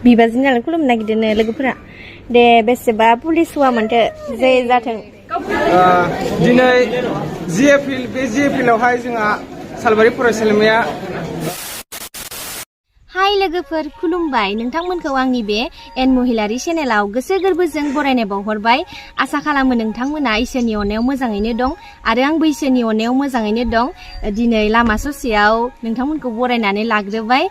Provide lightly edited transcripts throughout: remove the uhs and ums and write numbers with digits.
बिबाजै नालाय खुलुमनो नागिरदों लोगोफोरा दे बेसेबा पुलिस हौवा मोनथो जे जाथों दिनै जिएफिलावहाय जोंहा सालबारि फरायसालिमाया हाय लोगोफोर खुलुमबाय नोंथांमोनखौ आंनि बे एन महिलारि चेनेलाव गोसो गोरबोजों बरायनाय बावहरबाय आसा खालामो नोंथांमोना इसोरनि अननायाव मोजाङैनो दं आरो आंबो इसोरनि अननायाव मोजाङैनो दं दिनै लामा ससेयाव नोंथांमोनखौ बरायनानै लाग्रोबाय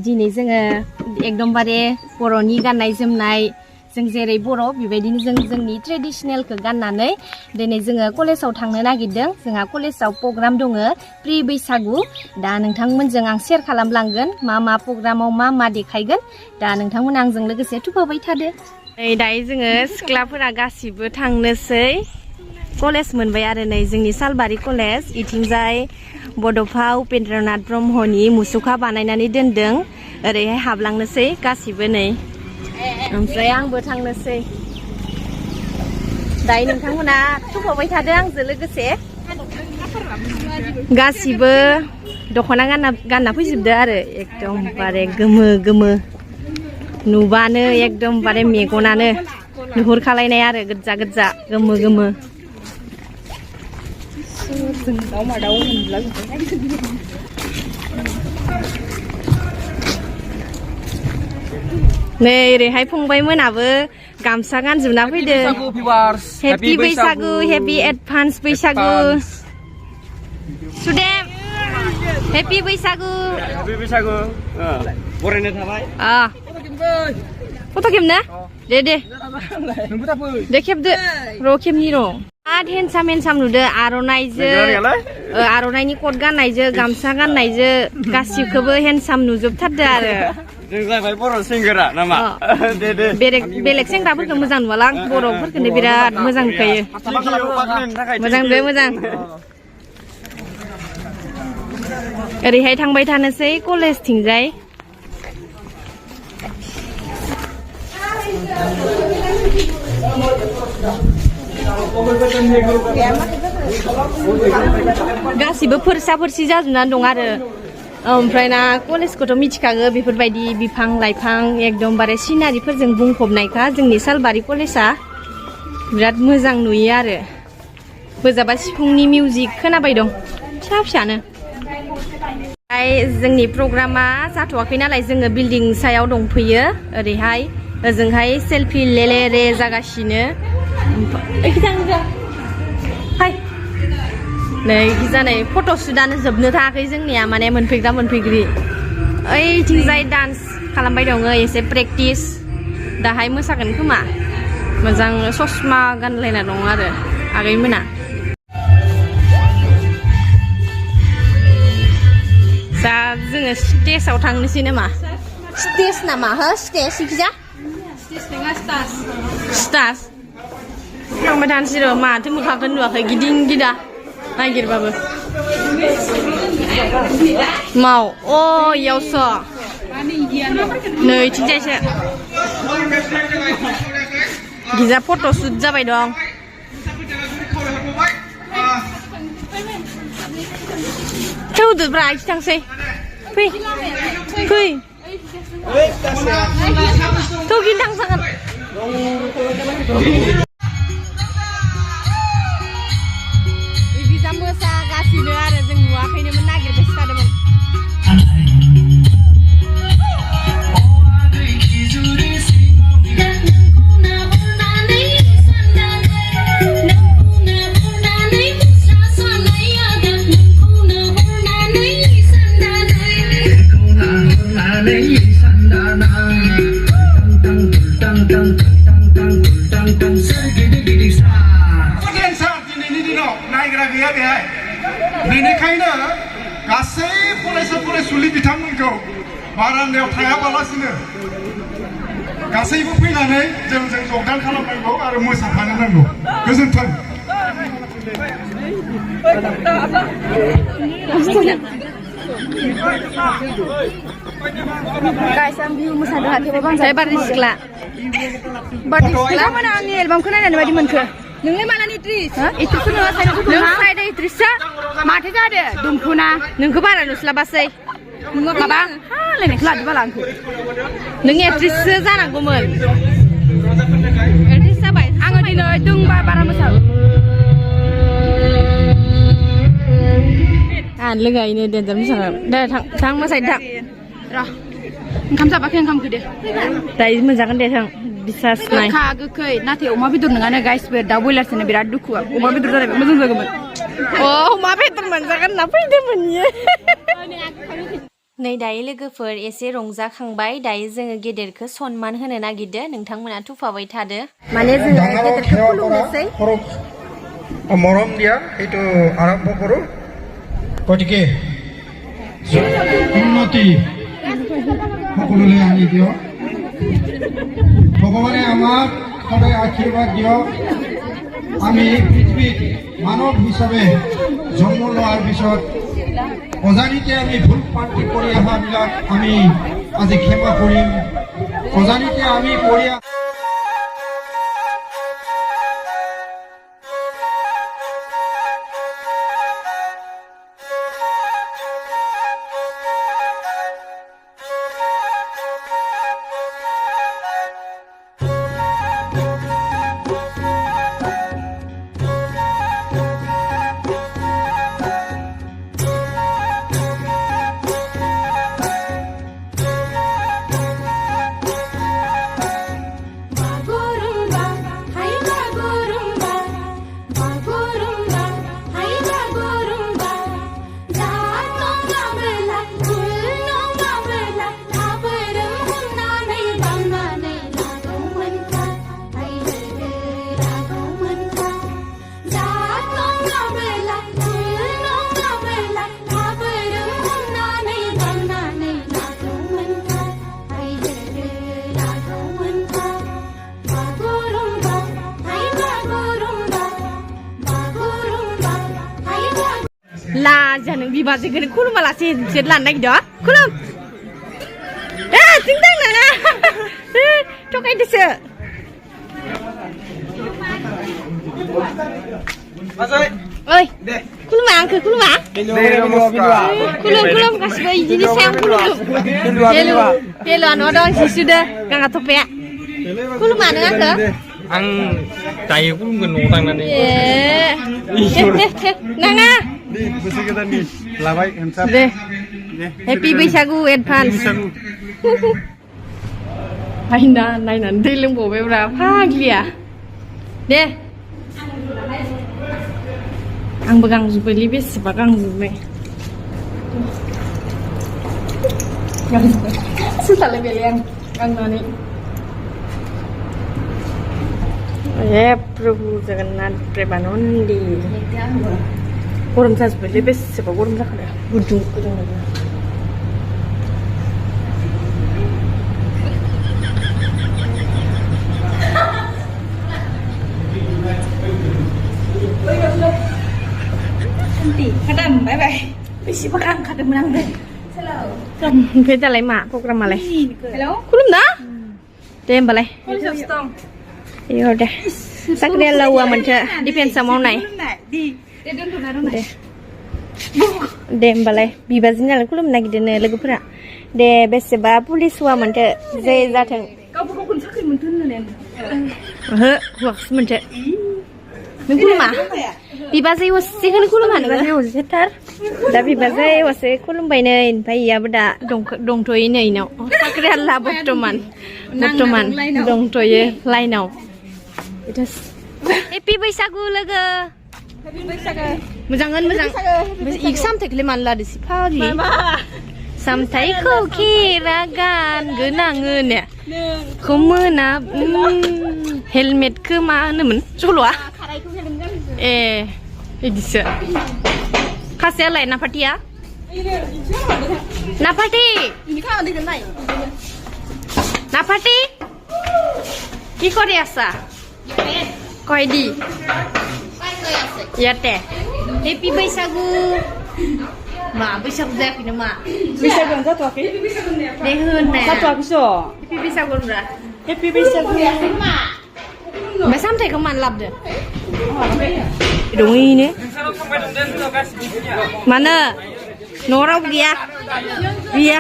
दिनै जोङो एकदमबारे बर'नि गाननाय जोमनाय जों जेरै बर' बेबायदिनो जों जोंनि ट्रेडिशनेलखौ गाननानै दिनै जोङो कलेजाव थांनो नागिरदों जोंहा कलेजाव प्रग्राम दङ प्रि बैसागु दा नोंथांमोनजों आं शेयार खालामलांगोन मा प्रग्रामाव मा देखायगोन दा नोंथांमोना आंजों लोगोसे थुफाबाय थादो नै दायो जोङो सिख्लाफोरा गासिबो थांनोसै कलेज मोनबाय आरो नै जोंनि सालबारि कलेज इथिंजाय बड'फा उपेन्द्रनाथ ब्रह्मनि मुसुखा बानायनानै दोनदों ओरैहाय हाबलांनोसै गासिबो नै ओमफ्राय आंबो थांनोसै दायो नोंथांमोना थुफाबाय थादो आंजों लोगोसे गासिबो दख'ना गानना फैजोबदो आरो एकदमबारे गोमो नुबानो एकदमबारे मेगनानो नुहुरखालायनाय आरो गोजा गोमो नै ओरैहाय फंबाय मोनाबो गामसा गानजोबना फैदो हेपि बैसागु हेपि एडभान्स बैसागु सुदेम हेपि बैसागु बरायनाय थाबाय फट' खेबनो दे खेबदो र' खेबनि र' आद हेन्साम नुदो आर'नाइनि कट गाननायजों गामसा गाननायजों गासिबखौबो हेन्साम नुजोबथारदो आरो जों जाबाय बर' सेंग्रा नामा बेलेग सेंग्राफोरखौ मोजां नुवालां बर'फोरखौनो बिराद मोजां नुखायो मोजां ओरैहाय थांबाय थानोसै कलेजथिंजाय गासिबो फोरसि जाजोबनानै दं आरो ओमफ्राय ना कलेजखौथ' मिथिखागो बेफोरबायदि बिफां लाइफां एकदमबारे सिनारिफोरजों बुंफबनायखा जोंनि सालबारि कलेजआ बिराद मोजां नुयो आरो बोजाबा सिफुंनि मिउजिक खोनाबाय दं फिसानो जोंनि प्रग्रामा जाथ'वाखै नालाय जोङो बिल्डिं सायाव दंफैयो ओरैहाय ओजोंहाय सेलफि लेले जागासिनो नै जानाय फट' सुटानो जोबनो थाङाखै जोंनिया माने मोनफैग्रि ओइथिंजाय डान्स खालामबाय दङ एसे प्रेक्टिस दाहाय मोसागोन खोमा मोजां ससमा गानलायना दङ आरो आगैमोना दा जोङो स्टेजाव थांनोसै नामा स्टेज नामा हो स्टेज इखिजा स्टास थांबाय थानोसै र' माथो मोखांखौ नुवाखै गिदिं गिदा नागिरबाबो माव इयावसो नै इथिंजायसो गिजा फट' शुट जाबाय दं थौदोब्रा इखि थांसै फै थौगिन थांजागोन मोसागासिनो आरो जों नुवाखैनोमोन नागिरबायसो थादोंमोन बेनिखायनो गासै फरायसुलि बिथांमोनखौ बारान्दायाव थायाबालासिनो गासैबो फैनानै जोंजों जगदान खालामनांगौ आरो मोसाफानो नांगौ गोजोन्थों Guys, I'm view mosador hati babang saya baris sikla. Baris sikla mana angin, bang kena ada di mana ke? नोंलाय मालानि ट्रिस इट्रिसखौ नोङो साइड नों साइड इट्रिसआ माथो जादो दुमखुना नोंखौ बारा नुस्लाबासै माबा हालायनायखौ लादो बाला आंखौ नों एक्ट्रिससो जानांगौमोन एक्ट्रिस जाबाय आङो दिनै दोंबा बारा मोसा लोगोआयनो देन्जार मोसागोन दे थां मोसायदो थां र' ओंखाम जाबाखै ओंखामखौ दे दायो मोनजागोन दे थां बिसास नाय गोखा गोखै नाथाय अमा बेदर नङानो गाइसफोर दाउ ब्रयलारसोनो बिराद दुखु अमा बेदर जानायबा मोजां जागौमोन अमा बेदर मोनजागोन होनना फैदोंमोन इयो नै दायो लोगोफोर एसे रंजाखांबाय दायो जोङो गेदेरखौ सनमान होनो नागिरदो नोंथांमोना थुफाबाय थादो माने जोङो गेदेरखौ खुलुमनोसै মৰম দিয়া এইটো আৰম্ভ কৰোঁ গতিকে উন্নতি সকলোলৈ আনি দিয়ক ভগৱানে আমাক সদায় আশীৰ্বাদ দিয়ক আমি পৃথিৱীত মানৱ হিচাপে জন্ম লোৱাৰ পিছত অজানিতে আমি ভুল প্ৰান্তি কৰি অহাবিলাক আমি আজি ক্ষমা কৰিম অজানিতে আমি কৰি नों बिबाजैखौनो खुलुमालासे जेट लानो नागिरदों खुलुम जों दांना थगायदोसो ओइ खुलुमा आंखौ खुलुमा खुलुम गासिबो इदिनो सायाव खुलुम पेलुआ न' दं सिसुदो गाङा थफाया खुलुमा नों आंखौ आं दायो खुलुमगोन न'आव थांनानै नाङा बोसोर गोदाननि लाबाय दे हेपि बैसागु एडभान्स आयना नायनानै दै लोंबावबायब्रा फाग्लिया दे आंबो गांजोब्बायलै बेसेबा गांजोब्बाय सुथालाय बेलाय आं गांनानै हे प्रभु जगन्नाथ प्रेमानन्दि गरम जाजोब्बायलै बेसेबा गरम जाखादों गुदुं गुदुं kadam bye bye बेसेबा गां खादोंमोन आं ओमफ्राय दालाय मा प्रग्रामालाय खुलुम ना दे होमबालाय इयो दे साख्रिया लावा मोनसे डिफेन्सआ मावनाय दे होमबालाय बिबाजै नालाय खुलुमनो नागिरदोंनो लोगोफोरा दे बेसेबा पुलिस हौवा मोनथो जे जाथों गावबा गावखौनो साख्रि मोनथो होननानै ओहो हौवाखौसो मोनथो नों खुलुमा बिबाजै हसेखौनो खुलुमा बिबाजै हसेथार दा बिबाजै हसे खुलुमबाय नै ओमफ्राय इयाबो दा दंथ'यो नै इनाव साख्रि हाला बर्तमान दंथ'यो लाइनाव हेपि बैसागु लोगो मोजाङै मोजां इक सामथाइखौलाय मानो लादोसि फाग्लि सामथाइखौ खेरा गानगोन आङो ने खौ मोना हेलमेटखौ मा होनोमोन सल'आ ए बिदिसो खासेयालाय नाफाटिया नाफाटि नाफाटि কি কৰি আছা কয় দি ইয়াতে হেপি बैसागु मा बैसागु जायाखै नामा बैसागुआनो जाथ'वाखै दे होननाया जाथ'वाखैसो हेपि बैसागु होनब्रा हेपि बैसागु ओमफ्राय सामथाइखौ मानो लाबोदो dong ini mana Nora gaya iya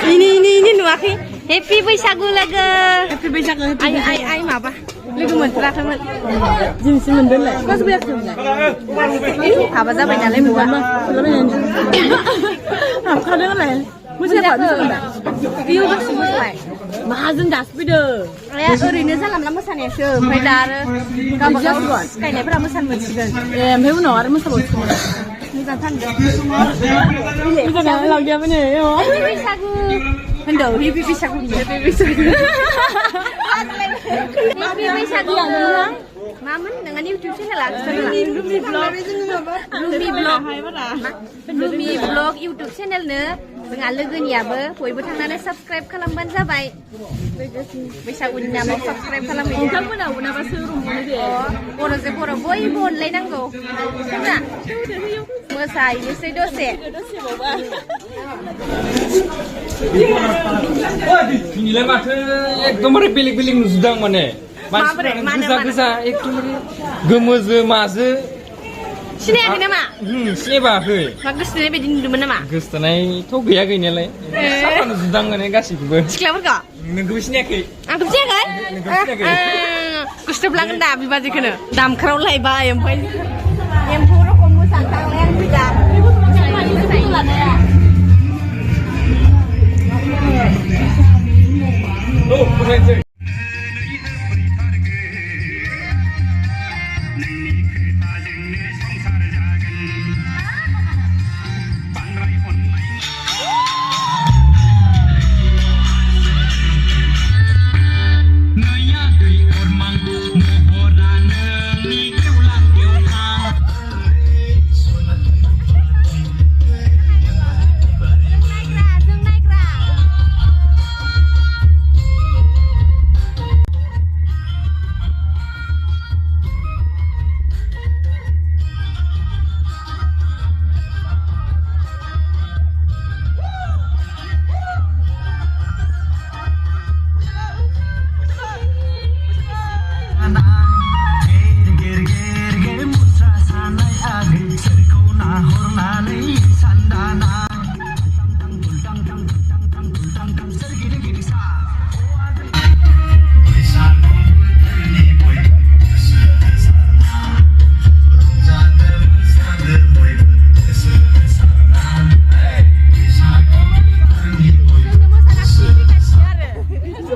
ini nuaki Happy Baisagu laga Happy Baisagu ai apa lagu mantra teman jenis mendel lah kau sebelah tu apa sahaja jalan buat apa dia lah mesti apa mesti view dah semua lah mahazan dah sepeda ya orangnya salam lama sana sih pedar kau bagus kayak ni pernah mesan macam memang orang mesti bagus Mungkin kan dah. Mungkin kan lagi apa ni? Happy Baisagu. Hendo, Happy Baisagu. Happy Baisagu. Happy Baisagu. Maman dengan YouTube channel lah. Rumi Vlog. Rumi Vlog. Rumi Vlog YouTube channel ne. Dengan logo ni apa? Kau ibu tangan subscribe kalau ban sabai. Baisagu ni nama subscribe kalau ban. Kamu pun nak nama serum ni dia. Orang sepora boy bon lain anggo. Tak. Mesai, mesai dosa. Inilah macam ekdom pilih-pilih nusudang mana. Mana. Ekdom gemes masa. Sini ada nama. Siapa ke? Bagus ni bedin dulu nama. Gusto na itu gaya gini lah. Siapa nusudang mana kasih gue? Sekolah berka? Nunggu sini ke? Aku percaya kan? Gusto belakang dah, bibazi kena. Dam kerau lah iba yang pun. Yang pura kamu santang yang tidak. Oh, betul.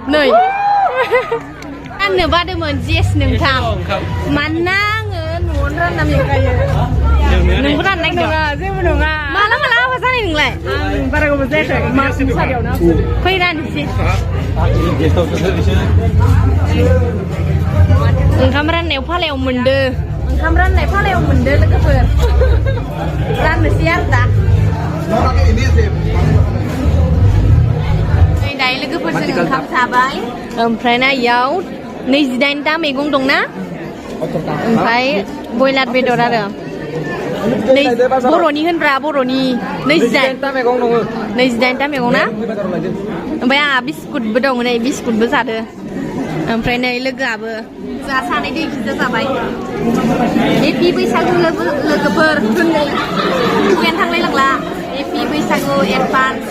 Nơi anh nửa ba đêm mình yes nương thang mana ngon ran nam yang kaya nung ran naik dong sih menung malam apa sana nung leh para kamu saya masih saja na kau ran sih kameran ne pale munde kameran ne pale munde lagi per ran siar dah Đây là cái phần sự khám phá bãi. Phải na yau, này gì đây ta mình cũng đúng na. Phải bôi lạt về đồ ra được. Này boroni hơn ra boroni. Này gì đây? Này gì đây ta mình cũng na. Phải à biscuit bơ đồng này biscuit bơ sao được. Phải này là gà bơ. Giá sang này đi kita sabai. Happy Baisagu là cái bơ. Quen thằng này là Happy Baisagu advance.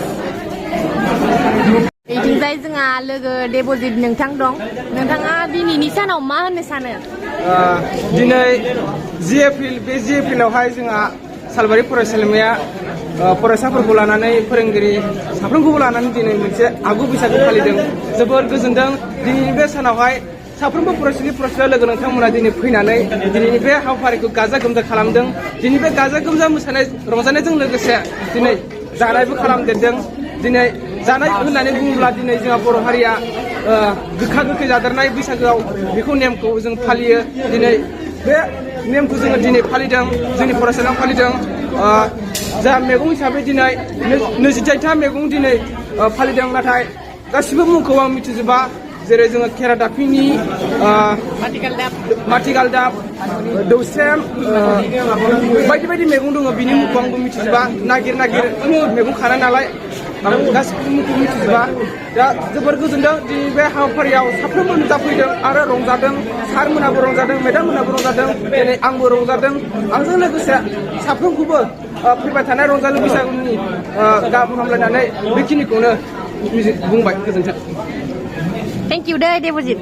Itingzai जोंहा लोगो deposit नोंथां दं नोंथाङा दिनैनि सानाव मा होननो सानो दिनै जिएफिल बे जिएफिलावहाय जोंहा सालबारि फरायसालिमाया फरायसाफोरखौ लानानै फोरोंगिरि साफ्रोमखौबो लानानै दिनै मोनसे आगु बैसागु फालिदों जोबोद गोजोनदों दिनैनि बे सानावहाय साफ्रोमबो फरायसालि लोगो नोंथांमोना दिनै फैनानै दिनैनि बे हाबाफारिखौ गाजा गोमजा खालामदों दिनै बे गाजा गोमजा मोसानाय रंजानायजों लोगोसे दिनै जानायबो खालामदेरदों दिनै जानाय होननानै बुङोब्ला दिनै जोंहा बर' हारिया गोखा गोखै जादेरनाय बैसागोआव बेखौ नेमखौ जों फालियो दिनै बे नेमखौ जोङो दिनै फालिदों जोंनि फरायसालियाव फालिदों जा मैगं हिसाबै दिनै 28था मैगं दिनै फालिदों नाथाय गासिबो मुंखौ आं मिथिजोबा जेरै जोङो खेरादाफिनि माथिगालदाब दौस्रेम बायदि बायदि मैगं दङ बिनि मुंखौ आंबो मिथिजोबा नागिर मैगं खानाय नालाय गासिबो मिथिजोबा दा जोबोर गोजोनदों दिनै बे हाबाफारियाव साफ्रोमबो नुजाफैदों आरो रंजादों सारमोनाबो रंजादों मेडाममोनाबो रंजादों दिनै आंबो रंजादों आंजों लोगोसे साफ्रोमखौबो फैबाय थानाय रंजालु बैसागुनि गाहाम हामलायनानै बेखिनिखौनो बुंबाय गोजोन्थों थेंक इउ दे देबजित